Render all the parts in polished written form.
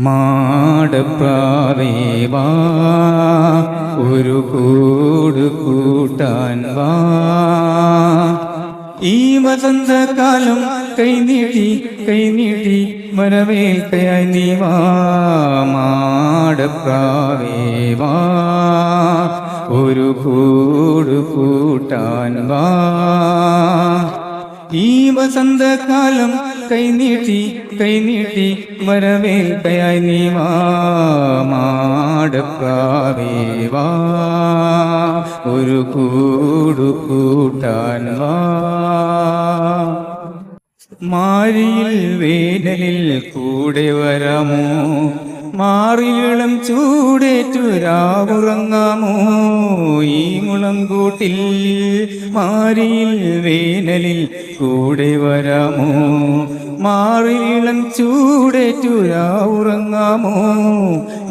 മാടപ്രാവേ വാ, ഒരു കൂട് കൂട്ടാൻ വാ. ഈ വസന്തകാലം കൈനീട്ടി വരവേൽക്കയായി നീ വാ. മാടപ്രാവേ വാ, ഒരു കൂട് കൂട്ടാൻ വാ. ഈ വസന്തകാലം കൈനീട്ടി വരവേൽക്കയായി നീ വാ. മാടപ്രാവേ വാ, ഒരു കൂട് കൂട്ടാൻ വാ. മാരിയിൽ വേനലിൽ കൂടെ വരാമോ, മാറിയിളം ചൂടേറ്റു രാവുറങ്ങാമോ. ഈ മുളങ്കൂട്ടിൽ മാരിയിൽ വേനലിൽ കൂടെ വരാമോ, മാറിയിളം ചൂടേറ്റു രാവുറങ്ങാമോ.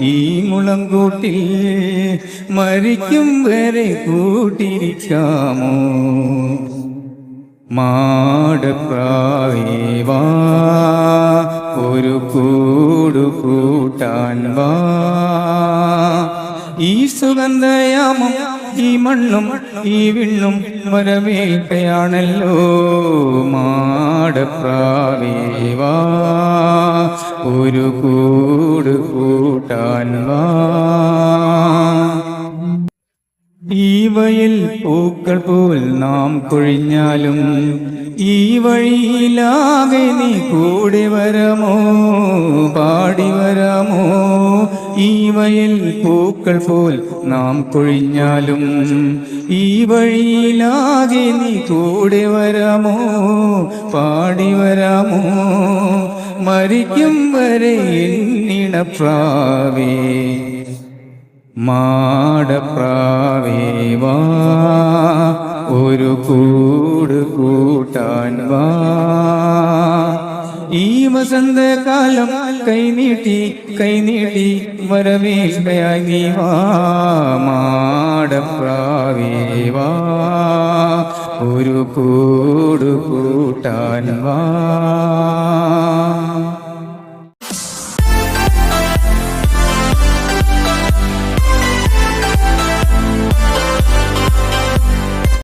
ഈ മുളങ്കൂട്ടിൽ മരിക്കും വരെ കൂട്ടിരിക്കാമോ. മാടപ്രാവേ വാ, ഒരു കൂട് കൂട്ടാൻ വാ. ഈ സുഗന്ധയാമം ഈ മണ്ണും ഈ വിണ്ണും വരവേൽക്കയാണല്ലോ. മാടപ്രാവേ വാ, ഒരു കൂട് കൂട്ടാൻ വാ. ഈ വയൽ പൂക്കൾ പോൽ നാം കൊഴിഞ്ഞാലും ഈ വഴിയിലാകെ നീ കൂടെ വരാമോ, പാടി വരാമോ. ഈ വയൽ പൂക്കൾ പോൽ നാം കൊഴിഞ്ഞാലും ഈ വഴിയിലാകെ നീ കൂടെ വരാമോ, പാടി വരാമോ. മരിക്കും വരെ എന്നിണപ്രാവേ. മാടപ്രാവേ വാ, ഒരു കൂട് കൂട്ടാൻ വാ. ഈ വസന്തകാലം കൈനീട്ടി വരവേൽക്കയായി നീ വാ. മാടപ്രാവേ വാ, ഒരു കൂട് കൂട്ടാൻ വാ.